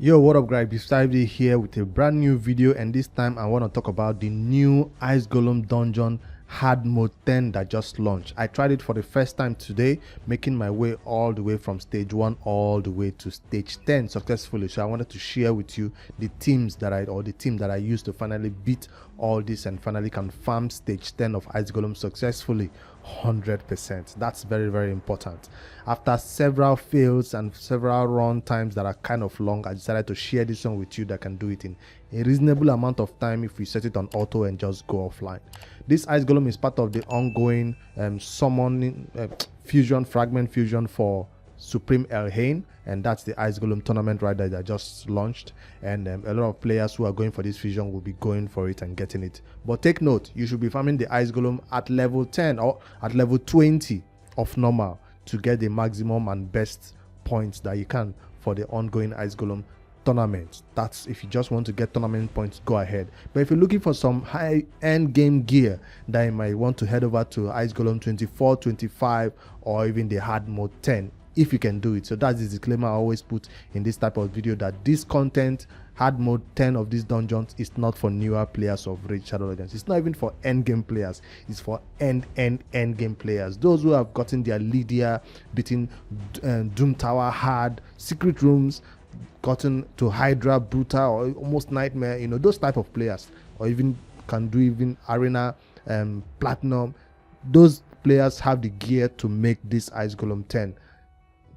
Yo, what up guys, Decided here with a brand new video, and this time I want to talk about the new Ice Golem Dungeon Hard Mode 10 that just launched. I tried it for the first time today, making my way all the way from stage 1 all the way to stage 10 successfully. So I wanted to share with you the team that I used to finally beat all this and finally confirm stage 10 of Ice Golem successfully 100%. That's very, very important. After several fails and several run times that are kind of long, I decided to share this one with you that can do it in a reasonable amount of time if we set it on auto and just go offline. This Ice Golem is part of the ongoing summoning fragment fusion for Supreme Elhain, and that's the Ice Golem tournament right there that just launched, and a lot of players who are going for this fusion will be going for it and getting it. But take note, you should be farming the Ice Golem at level 10 or at level 20 of normal to get the maximum and best points that you can for the ongoing Ice Golem tournament. That's if you just want to get tournament points, go ahead. But if you're looking for some high end game gear, then you might want to head over to Ice Golem 24, 25, or even the hard mode 10 if you can do it. So that's the disclaimer I always put in this type of video, that this content, hard mode 10 of these dungeons, is not for newer players of Raid Shadow Legends. It's not even for end game players. It's for end game players, those who have gotten their Lydia, beating Doom Tower hard, secret rooms, gotten to Hydra, Brutal, or almost Nightmare, you know, those type of players, or even can do even Arena, Platinum. Those players have the gear to make this Ice Golem 10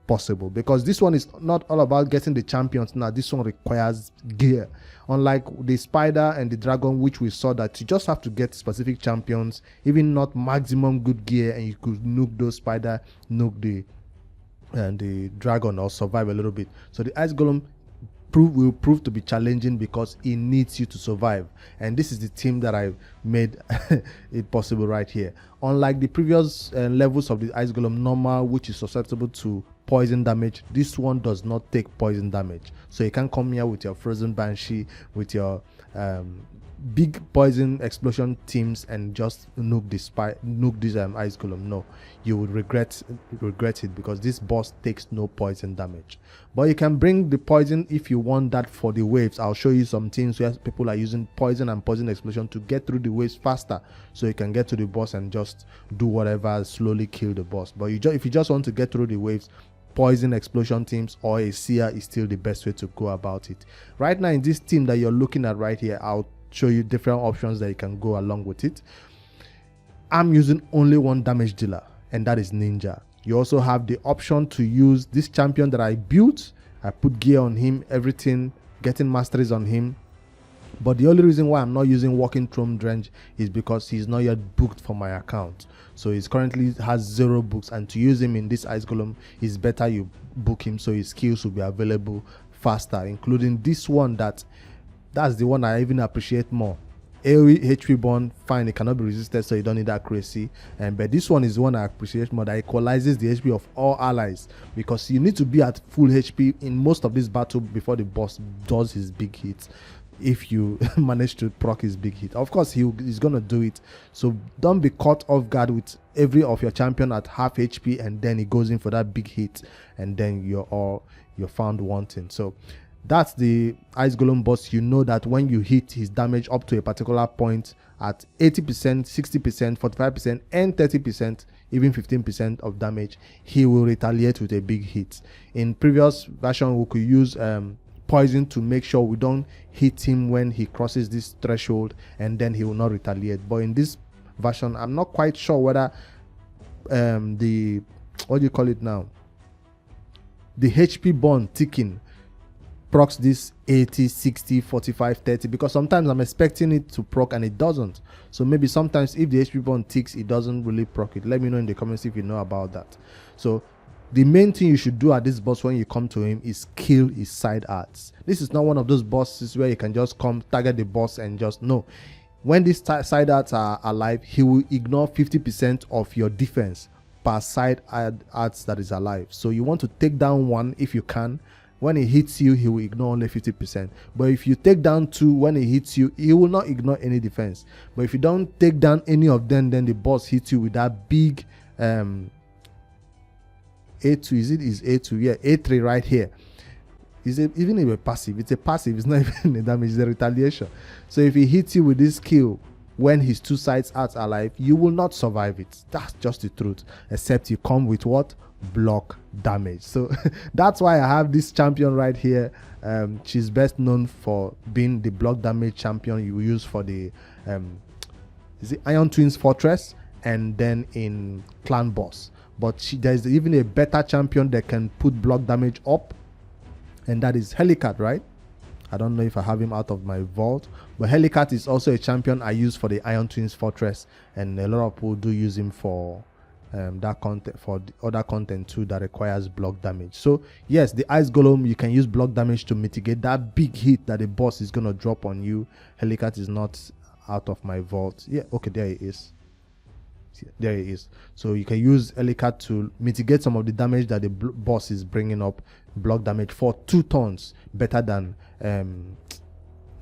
possible, because this one is not all about getting the champions. Now this one requires gear, unlike the Spider and the Dragon, which we saw that you just have to get specific champions, even not maximum good gear, and you could nuke those Spider, nuke the Dragon, or survive a little bit. So the Ice Golem will prove to be challenging because it needs you to survive, and this is the team that I made it possible right here. Unlike the previous levels of the Ice Golem normal, which is susceptible to poison damage, this one does not take poison damage. So you can come here with your Frozen Banshee, with your big poison explosion teams, and just nuke this Ice Golem. No, you would regret it, because this boss takes no poison damage. But you can bring the poison if you want that for the waves. I'll show you some teams where people are using poison and poison explosion to get through the waves faster, so you can get to the boss and just do whatever, slowly kill the boss. But if you just want to get through the waves, poison explosion teams or a seer is still the best way to go about it. Right now in this team that you're looking at right here, I'll show you different options that you can go along with it. I'm using only one damage dealer, and that is Ninja. You also have the option to use this champion that I built. I put gear on him, everything, getting masteries on him. But the only reason why I'm not using Walking Throne Drench is because he's not yet booked for my account. So he's currently has 0 books, and to use him in this Ice Golem, it's better you book him so his skills will be available faster, including this one. That's the one I even appreciate more. AoE HP burn, fine, it cannot be resisted, so you don't need accuracy. But this one is the one I appreciate more, that equalizes the HP of all allies, because you need to be at full HP in most of this battle before the boss does his big hits. If you manage to proc his big hit, of course he's gonna do it, so don't be caught off guard with every of your champion at half HP and then he goes in for that big hit, and then you're found wanting. So that's the Ice Golem boss. You know that when you hit his damage up to a particular point at 80%, 60%, 45%, and 30%, even 15% of damage, he will retaliate with a big hit. In previous version, we could use poison to make sure we don't hit him when he crosses this threshold, and then he will not retaliate. But in this version, I'm not quite sure whether the what do you call it now, the HP burn ticking procs this 80, 60, 45, 30, because sometimes I'm expecting it to proc and it doesn't. So maybe sometimes if the HP burn ticks, it doesn't really proc it. Let me know in the comments if you know about that. So the main thing you should do at this boss when you come to him is kill his side arts. This is not one of those bosses where you can just come target the boss and just no. When these side arts are alive, he will ignore 50% of your defense per side arts that is alive. So you want to take down one if you can. When he hits you, he will ignore only 50%. But if you take down 2, when he hits you, he will not ignore any defense. But if you don't take down any of them, then the boss hits you with that big A2, is A2? Yeah, A3 right here. even if a passive, it's a passive, it's not even a damage, it's a retaliation. So if he hits you with this skill when his two sides are alive, you will not survive it. That's just the truth. Except you come with what? Block damage. So that's why I have this champion right here. She's best known for being the block damage champion you use for the is it Iron Twins Fortress and then in Clan Boss. But there's even a better champion that can put block damage up, and that is Helicat, right? I don't know if I have him out of my vault, but Helicat is also a champion I use for the Iron Twins Fortress, and a lot of people do use him for that content, for the other content too that requires block damage. So yes, the Ice Golem, you can use block damage to mitigate that big hit that the boss is gonna drop on you. Helicat is not out of my vault. Yeah, okay, there it is. There it is. So you can use Helicat to mitigate some of the damage that the boss is bringing up. Block damage for 2 turns, better than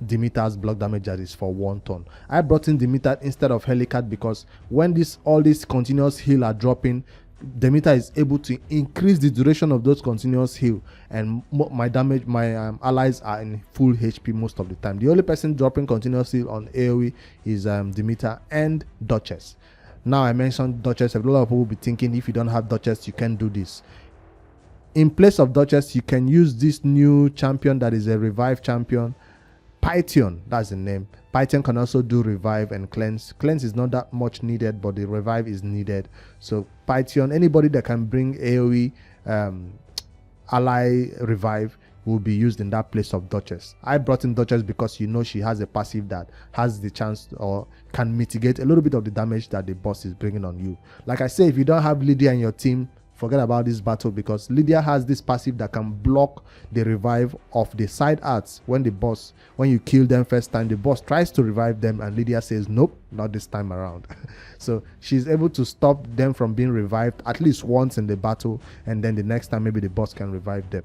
Demeter's block damage that is for 1 turn. I brought in Demeter instead of Helicat because when all these continuous heal are dropping, Demeter is able to increase the duration of those continuous heal, and my allies are in full HP most of the time. The only person dropping continuous heal on AoE is Demeter and Duchess. Now I mentioned Duchess. A lot of people will be thinking, if you don't have Duchess, you can't do this. In place of Duchess, you can use this new champion that is a revive champion, Python. That's the name. Python can also do revive and cleanse. Cleanse is not that much needed, but the revive is needed. So Python, anybody that can bring AoE ally revive, will be used in that place of Duchess. I brought in Duchess because she has a passive that has the chance or can mitigate a little bit of the damage that the boss is bringing on you. Like I say, if you don't have Lydia in your team, forget about this battle, because Lydia has this passive that can block the revive of the side arts. When you kill them first time, the boss tries to revive them and Lydia says nope, not this time around. So she's able to stop them from being revived at least once in the battle, and then the next time maybe the boss can revive them.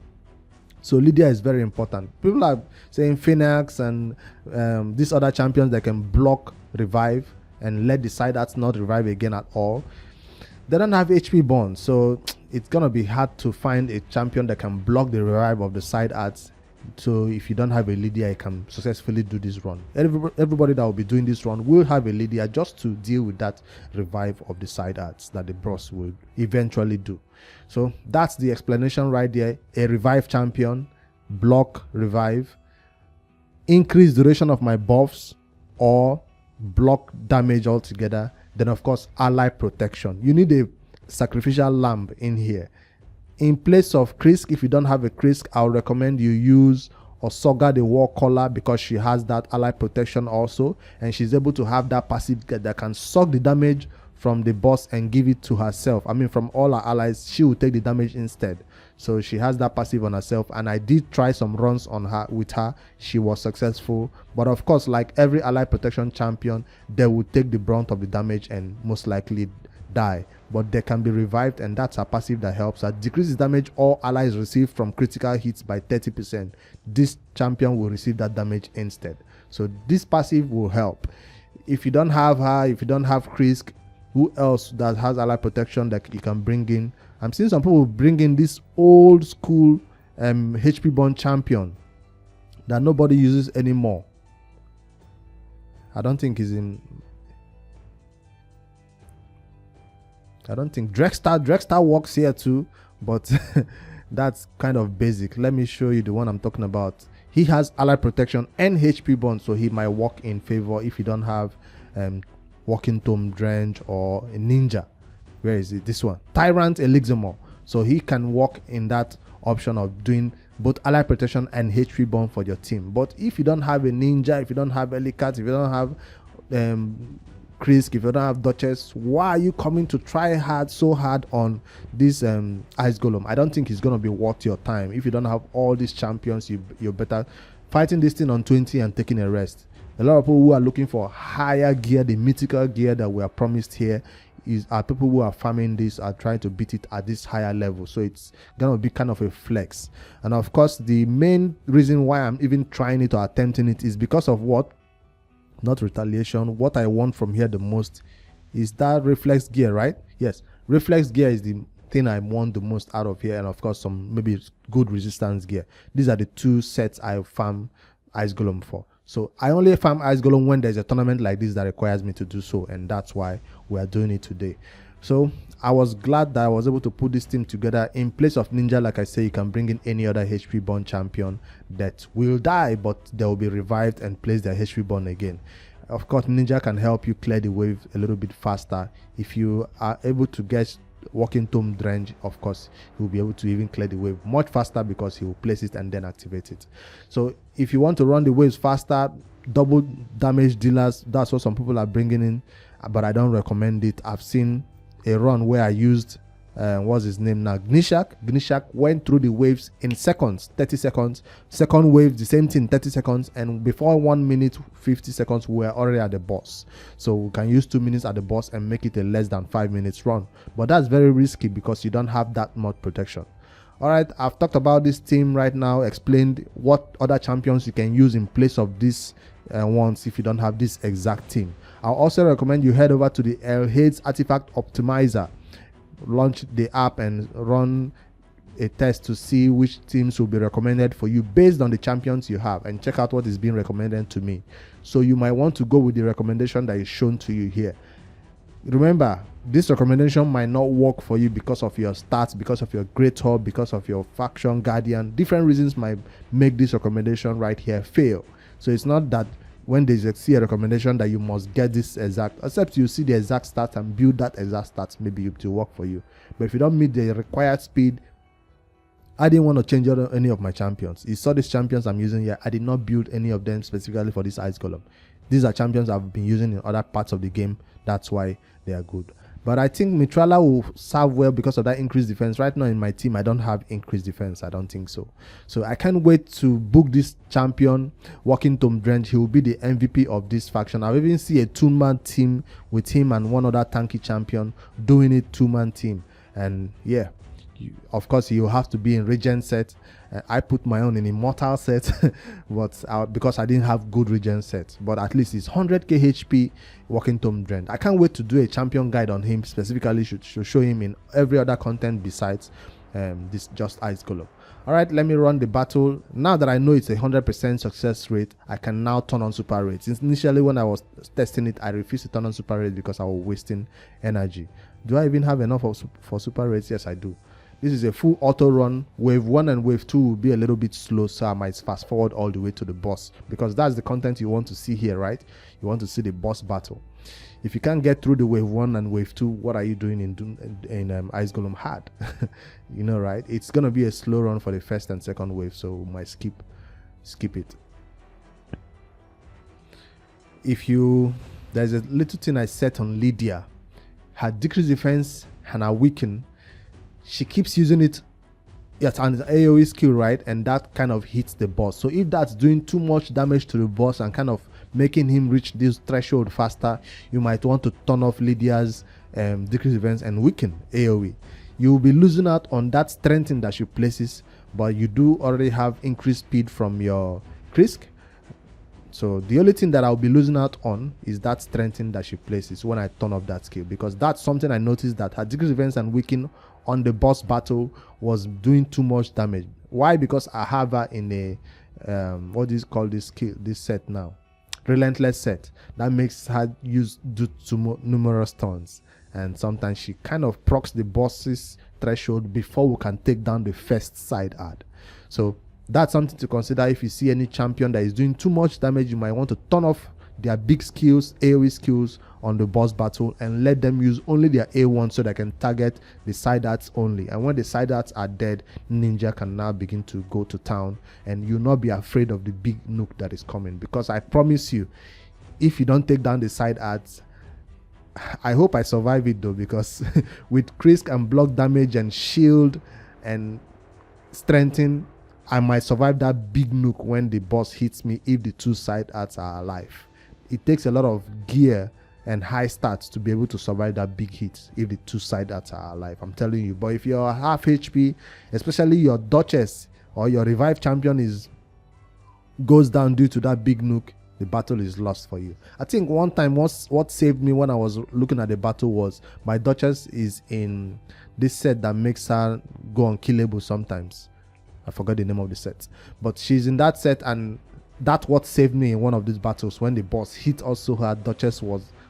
So Lydia is very important. People are saying Phoenix and these other champions that can block revive and let the side arts not revive again at all. They don't have HP bond, so it's gonna be hard to find a champion that can block the revive of the side arts. So if you don't have a Lydia, you can successfully do this run. Everybody that will be doing this run will have a Lydia just to deal with that revive of the side arts that the boss will eventually do. So that's the explanation right there. A revive champion, block revive, increase duration of my buffs, or block damage altogether. Then of course ally protection. You need a sacrificial lamb in here. In place of Krisk, if you don't have a Krisk, I'll recommend you use Osoga the War Caller, because she has that ally protection also, and she's able to have that passive that can suck the damage from the boss and give it to herself. I mean, from all her allies, she will take the damage instead. So she has that passive on herself, and I did try some runs on her with her. She was successful, but of course, like every ally protection champion, they will take the brunt of the damage and most likely die, but they can be revived, and that's a passive that helps her. Decreases damage all allies receive from critical hits by 30%. This champion will receive that damage instead. So this passive will help. If you don't have her, if you don't have Krisk, who else that has ally protection that you can bring in? I'm seeing some people bring in this old school HP bond champion that nobody uses anymore. I don't think Drexstar works here too, but that's kind of basic. Let me show you the one I'm talking about. He has ally protection and HP bond, so he might work in favor if you don't have Walking Tomb Drench or a Ninja. Where is it? This one, Tyrant Elixir. So he can work in that option of doing both ally protection and HP bond for your team. But if you don't have a Ninja, if you don't have Helicat, if you don't have Krisk, if you don't have Duchess, why are you coming to try so hard on this Ice Golem? I don't think it's gonna be worth your time. If you don't have all these champions, you're better fighting this thing on 20 and taking a rest. A lot of people who are looking for higher gear, the mythical gear that we are promised here, are people who are farming this, are trying to beat it at this higher level. So it's gonna be kind of a flex. And of course, the main reason why I'm even trying it or attempting it is because of what? Not retaliation. What I want from here the most is that reflex gear, right? Yes, reflex gear is the thing I want the most out of here, and of course some maybe good resistance gear. These are the 2 sets I farm Ice Golem for. So I only farm Ice Golem when there's a tournament like this that requires me to do so, and that's why we are doing it today. So I was glad that I was able to put this team together. In place of Ninja, like I say, you can bring in any other HP born champion that will die, but they will be revived and place their HP born again. Of course, Ninja can help you clear the wave a little bit faster. If you are able to get Walking Tomb Drench, of course, he will be able to even clear the wave much faster because he will place it and then activate it. So if you want to run the waves faster, double damage dealers, that's what some people are bringing in, but I don't recommend it. I've seen a run where I used what's his name now, Gnishak went through the waves in seconds, 30 seconds. Second wave, the same thing, 30 seconds, and before 1 minute 50 seconds we were already at the boss. So we can use 2 minutes at the boss and make it a less than 5 minutes run, but that's very risky because you don't have that much protection. All right, I've talked about this team right now, explained what other champions you can use in place of this ones if you don't have this exact team. I'll also recommend you head over to the Hades Artifact Optimizer, launch the app and run a test to see which teams will be recommended for you based on the champions you have, and check out what is being recommended to me. So you might want to go with the recommendation that is shown to you here. Remember, this recommendation might not work for you because of your stats, because of your great hub, because of your faction guardian. Different reasons might make this recommendation right here fail. So it's not that when they see a recommendation that you must get this exact, except you see the exact stats and build that exact stats, maybe it will work for you. But if you don't meet the required speed, I didn't want to change any of my champions. You saw these champions I'm using here. I did not build any of them specifically for this Ice Golem. These are champions I've been using in other parts of the game. That's why they are good. But I think Mitrala will serve well because of that increased defense. Right now in my team, I don't have increased defense. I don't think so. So I can't wait to book this champion, Walking Tomb Drench. He will be the MVP of this faction. I'll even see a 2-man team with him and one other tanky champion doing it 2-man team. And yeah, of course, you have to be in Regen set. I put my own in Immortal set, but because I didn't have good Regen set. But at least it's 100k HP Walking Tomb Drench. I can't wait to do a champion guide on him specifically. Should show him in every other content besides this just Ice Golem. All right, let me run the battle. Now that I know it's a 100% success rate, I can now turn on super rate. Since initially when I was testing it, I refused to turn on super rate because I was wasting energy. Do I even have enough for super rates? Yes, I do. This is a full auto run. Wave 1 and wave 2 will be a little bit slow, so I might fast forward all the way to the boss, because that's the content you want to see here, right? You want to see the boss battle. If you can't get through the wave 1 and wave 2, what are you doing in Ice Golem Hard? You know, right? It's gonna be a slow run for the first and second wave, so we might skip it. There's a little thing I set on Lydia. Her decreased defense and her weaken, she keeps using it as an AoE skill, right? And that kind of hits the boss. So if that's doing too much damage to the boss and kind of making him reach this threshold faster, you might want to turn off Lydia's decreased defense and weaken AoE. You will be losing out on that strengthening that she places, but you do already have increased speed from your Krisk. So the only thing that I'll be losing out on is that strengthening that she places when I turn off that skill, because that's something I noticed that her decreased defense and weaken on the boss battle was doing too much damage. Why? Because I have her in a what is called this skill, this set now, relentless set, that makes her do numerous turns, and sometimes she kind of procs the boss's threshold before we can take down the first side ad. So that's something to consider. If you see any champion that is doing too much damage, you might want to turn off their big skills, AoE skills on the boss battle, and let them use only their A1 so they can target the side arts only. And when the side arts are dead, Ninja can now begin to go to town, and you'll not be afraid of the big nuke that is coming, because I promise you, if you don't take down the side arts, I hope I survive it though, because with Krisk and block damage and shield and strengthen, I might survive that big nuke when the boss hits me if the two side arts are alive. It takes a lot of gear and high stats to be able to survive that big hit if the two side arts are alive, I'm telling you. But if you're half HP, especially your Duchess or your revived champion goes down due to that big nuke, the battle is lost for you. I think one time what saved me when I was looking at the battle was my Duchess is in this set that makes her go unkillable sometimes. I forgot the name of the set, but she's in that set, and that's what saved me in one of these battles when the boss hit. Also, her Duchess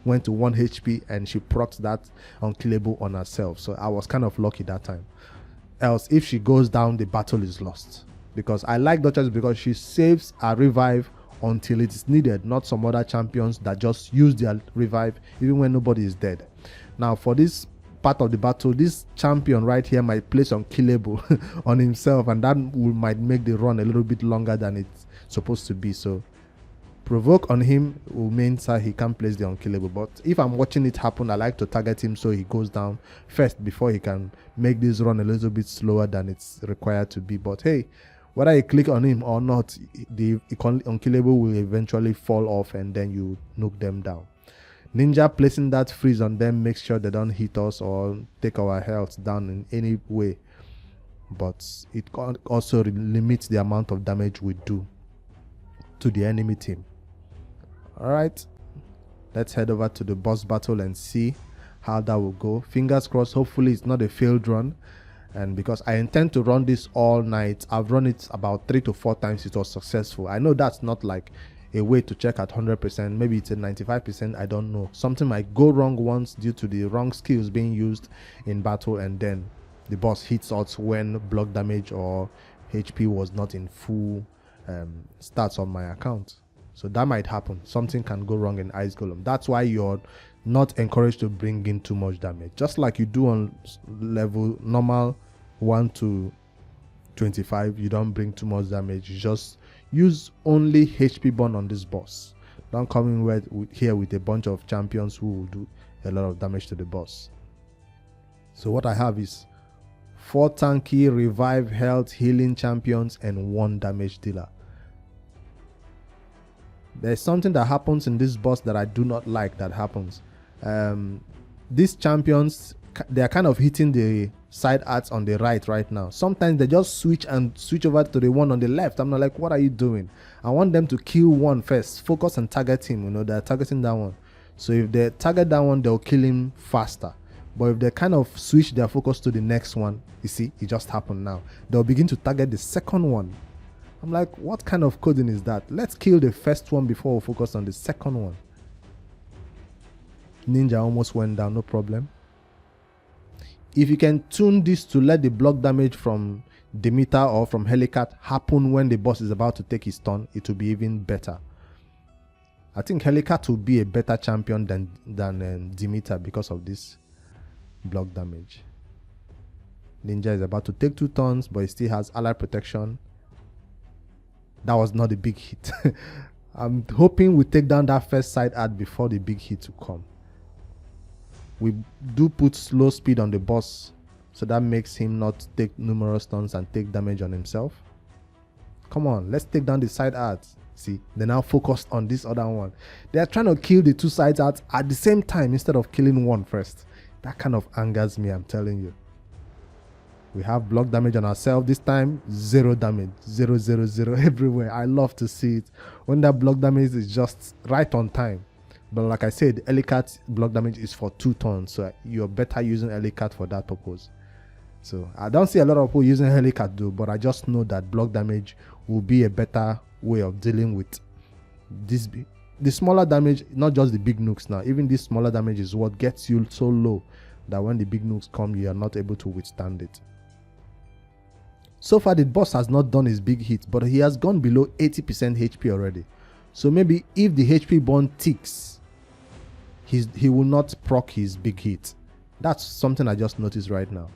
went to 1 HP and she procced that unkillable on herself. So I was kind of lucky that time. Else, if she goes down, the battle is lost. Because I like Duchess because she saves a revive until it is needed, not some other champions that just use their revive even when nobody is dead. Now, for this part of the battle, this champion right here might place unkillable on himself, and that might make the run a little bit longer than it's supposed to be. So provoke on him will mean that he can't place the unkillable. But if I'm watching it happen, I like to target him so he goes down first before he can make this run a little bit slower than it's required to be. But hey, whether you click on him or not, the unkillable will eventually fall off and then you nuke them down. Ninja placing that freeze on them makes sure they don't hit us or take our health down in any way. But it also limits the amount of damage we do to the enemy team. Alright, let's head over to the boss battle and see how that will go. Fingers crossed, hopefully it's not a failed run. And because I intend to run this all night, I've run it about 3 to 4 times. It was successful. I know that's not like a way to check at 100%. Maybe it's a 95%. I don't know. Something might go wrong once due to the wrong skills being used in battle, and then the boss hits us when block damage or HP was not in full stats on my account. So that might happen. Something can go wrong in Ice Golem. That's why you're not encouraged to bring in too much damage, just like you do on level normal 1 to 25. You don't bring too much damage. You just use only HP burn on this boss. Don't come in here with a bunch of champions who will do a lot of damage to the boss. So what I have is 4 tanky, revive, health, healing champions and 1 damage dealer. There's something that happens in this boss that I do not like that happens. These champions, they are kind of hitting the side arts on the right now. Sometimes they just switch over to the one on the left. I'm not like, what are you doing? I want them to kill one first, focus and target him. You know, they're targeting that one. So if they target that one, they'll kill him faster. But if they kind of switch their focus to the next one, you see, it just happened now. They'll begin to target the second one. I'm like, what kind of coding is that? Let's kill the first one before we focus on the second one. Ninja almost went down, no problem. If you can tune this to let the block damage from Demeter or from Helicat happen when the boss is about to take his turn, it will be even better. I think Helicat will be a better champion than Demeter because of this block damage. Ninja is about to take 2 turns, but he still has ally protection. That was not a big hit. I'm hoping we take down that first side art before the big hit to come. We do put slow speed on the boss, so that makes him not take numerous turns and take damage on himself. Come on, let's take down the side arts. See, they're now focused on this other one. They are trying to kill the 2 side arts at the same time instead of killing one first. That kind of angers me, I'm telling you. We have block damage on ourselves. This time, 0 damage. 0, 0, 0 everywhere. I love to see it. When that block damage is just right on time. But like I said, Helicat block damage is for 2 turns. So you're better using Helicat for that purpose. So I don't see a lot of people using Helicat though. But I just know that block damage will be a better way of dealing with this. The smaller damage, not just the big nukes now. Even this smaller damage is what gets you so low that when the big nukes come, you are not able to withstand it. So far, the boss has not done his big hit, but he has gone below 80% HP already. So maybe if the HP burn ticks, he will not proc his big hit. That's something I just noticed right now.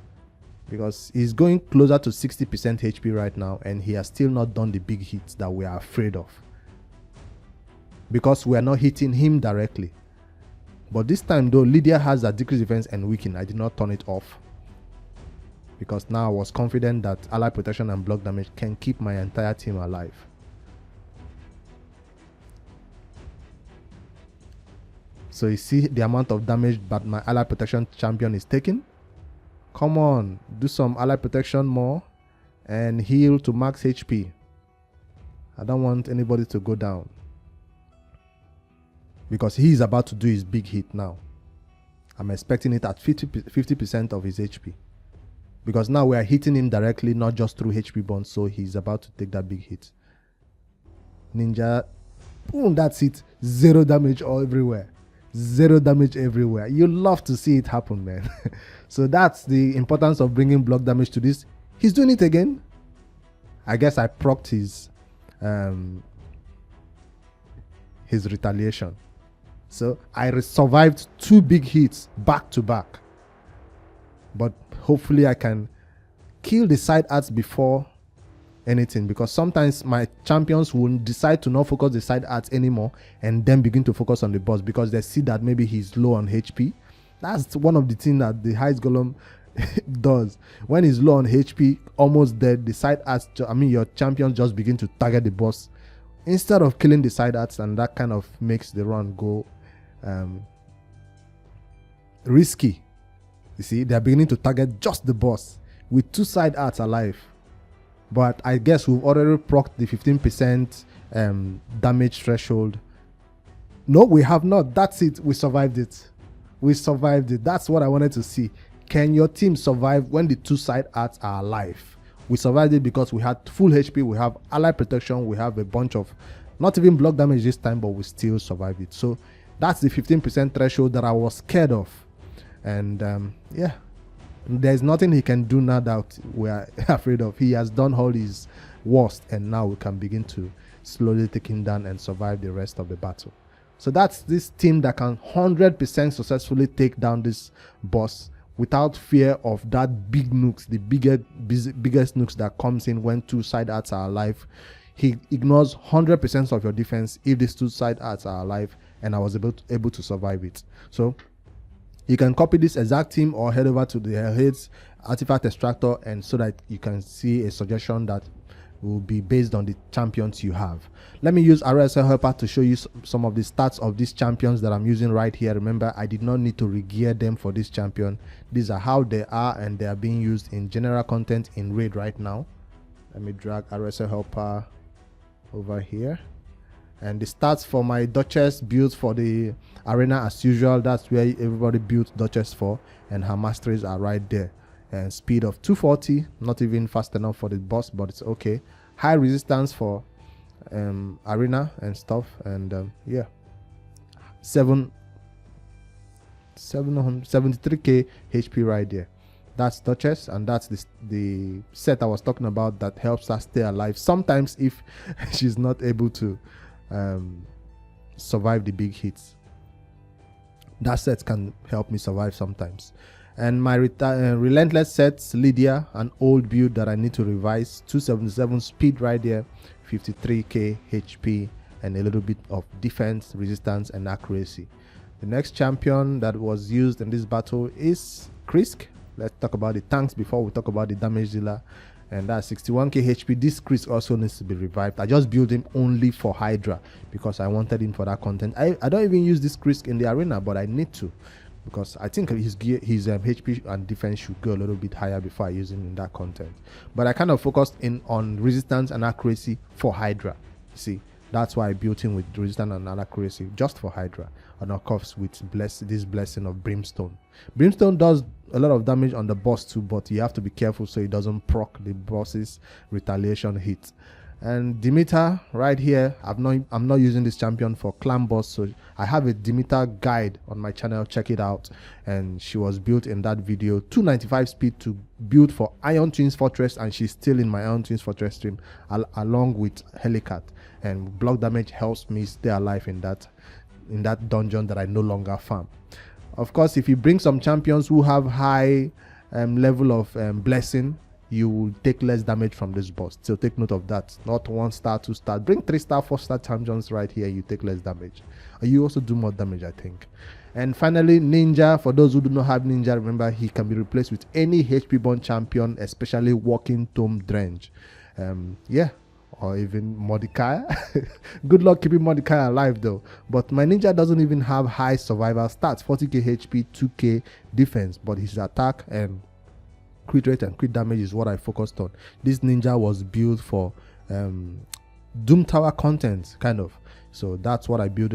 Because he's going closer to 60% HP right now, and he has still not done the big hits that we are afraid of. Because we are not hitting him directly. But this time though, Lydia has a decreased defense and weaken. I did not turn it off. Because now I was confident that ally protection and block damage can keep my entire team alive. So you see the amount of damage that my ally protection champion is taking. Come on, do some ally protection more and heal to max HP. I don't want anybody to go down. because he is about to do his big hit now. I'm expecting it at 50% of his HP, because now we are hitting him directly, not just through HP bonds. So he's about to take that big hit. Ninja, boom, that's it. 0 damage all everywhere. 0 damage everywhere. You love to see it happen, man. So that's the importance of bringing block damage to this. He's doing it again. I guess I procced his retaliation. So I survived 2 big hits back to back. But hopefully I can kill the side arts before anything, because sometimes my champions will decide to not focus the side arts anymore and then begin to focus on the boss because they see that maybe he's low on HP. That's one of the things that the Ice Golem does. When he's low on HP, almost dead, the side arts, your champions just begin to target the boss instead of killing the side arts, and that kind of makes the run go risky. You see, they're beginning to target just the boss with 2 side arts alive. But I guess we've already procced the 15% damage threshold. No, we have not. That's it. We survived it. We survived it. That's what I wanted to see. Can your team survive when the 2 side arts are alive? We survived it because we had full HP. We have ally protection. We have a bunch of, not even block damage this time, but we still survived it. So that's the 15% threshold that I was scared of. And yeah. There's nothing he can do now that we are afraid of. He has done all his worst, and now we can begin to slowly take him down and survive the rest of the battle. So that's this team that can 100% successfully take down this boss without fear of that big nukes, the biggest nukes that comes in when 2 side arts are alive. He ignores 100% of your defense if these 2 side arts are alive, and I was able to survive it. So you can copy this exact team or head over to the Hellhaids artifact extractor, and so that you can see a suggestion that will be based on the champions you have. Let me use RSL Helper to show you some of the stats of these champions that I'm using right here. Remember, I did not need to regear them for this champion. These are how they are, and they are being used in general content in Raid right now. Let me drag RSL Helper over here. And the stats for my Duchess built for the arena as usual. That's where everybody built Duchess for, and her masteries are right there. And speed of 240, not even fast enough for the boss, but it's okay. High resistance for arena and stuff, and yeah, 773k HP right there. That's Duchess, and that's the set I was talking about that helps her stay alive sometimes if she's not able to survive the big hits. That set can help me survive sometimes. And my relentless sets, Lydia, an old build that I need to revise. 277 speed right there, 53k HP, and a little bit of defense, resistance, and accuracy. The next champion that was used in this battle is Krisk. Let's talk about the tanks before we talk about the damage dealer. And that's 61k HP. This Krisk also needs to be revived. I just built him only for Hydra because I wanted him for that content. I don't even use this Krisk in the arena, but I need to, because I think his HP and defense should go a little bit higher before I use him in that content. But I kind of focused in on resistance and accuracy for Hydra. See, that's why I built him with resistance and accuracy just for Hydra, and of course with this blessing of Brimstone. Brimstone does a lot of damage on the boss too, but you have to be careful so it doesn't proc the boss's retaliation hit. And Demeter right here, I'm not using this champion for clan boss, so I have a Demeter guide on my channel. Check it out. And she was built in that video, 295 speed to build for Iron Twins Fortress, and she's still in my Iron Twins Fortress stream along with Helicat. And block damage helps me stay alive in that dungeon that I no longer farm. Of course, if you bring some champions who have high level of blessing, you will take less damage from this boss. So take note of that. Not 1 star, 2 star. Bring 3 star, 4 star champions right here. You take less damage. You also do more damage, I think. And finally, Ninja. For those who do not have Ninja, remember he can be replaced with any HP bond champion, especially Walking Tomb Drench. Yeah. Or even Mordecai. Good luck keeping Mordecai alive though. But my Ninja doesn't even have high survival stats. 40k HP, 2k defense. But his attack and crit rate and crit damage is what I focused on. This Ninja was built for Doom Tower content, kind of. So that's what I built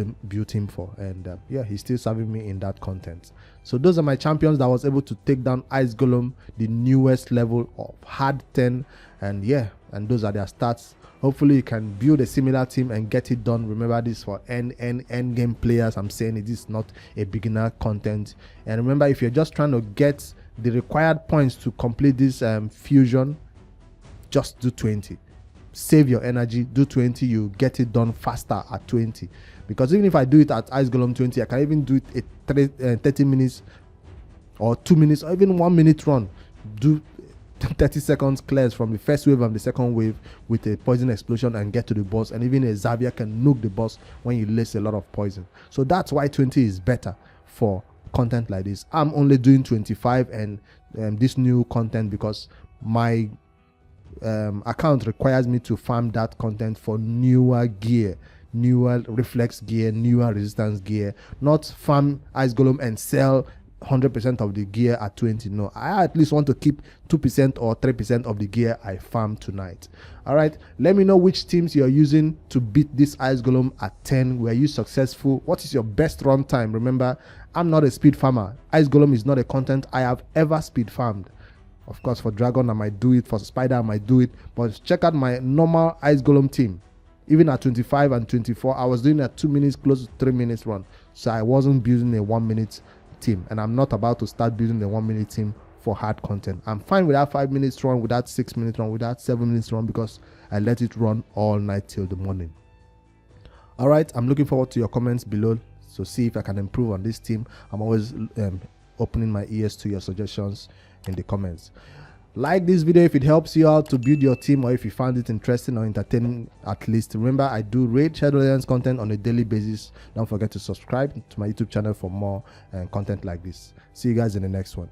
him for, and yeah, he's still serving me in that content. So those are my champions that was able to take down Ice Golem, the newest level of hard 10, and yeah, and those are their stats. Hopefully you can build a similar team and get it done. Remember, this for end game players. I'm saying it is not a beginner content. And remember, if you're just trying to get the required points to complete this fusion, just do 20. Save your energy, do 20. You get it done faster at 20, because even if I do it at Ice Golem 20, I can even do it at 30 minutes or 2 minutes or even 1 minute run. Do 30 seconds clears from the first wave and the second wave with a poison explosion and get to the boss, and even a Xavier can nuke the boss when you lace a lot of poison. So that's why 20 is better for content like this. I'm only doing 25 and this new content because my account requires me to farm that content for newer gear, newer reflex gear, newer resistance gear, not farm Ice Golem and sell 100% of the gear at 20. No, I at least want to keep 2% or 3% of the gear I farm tonight. All right, let me know which teams you're using to beat this Ice Golem at 10. Were you successful? What is your best run time? Remember, I'm not a speed farmer. Ice Golem is not a content I have ever speed farmed. Of course, for Dragon I might do it, for Spider I might do it, but check out my normal Ice Golem team. Even at 25 and 24, I was doing a 2 minutes, close to 3 minutes run. So I wasn't building a 1 minute team, and I'm not about to start building a 1 minute team for hard content. I'm fine with that 5 minutes run, with that 6 minute run, with that 7 minutes run, because I let it run all night till the morning. All right, I'm looking forward to your comments below, so see if I can improve on this team. I'm always opening my ears to your suggestions in the comments. Like this video if it helps you out to build your team, or if you found it interesting or entertaining at least. Remember, I do Raid Shadow Legends content on a daily basis. Don't forget to subscribe to my YouTube channel for more content like this. See you guys in the next one.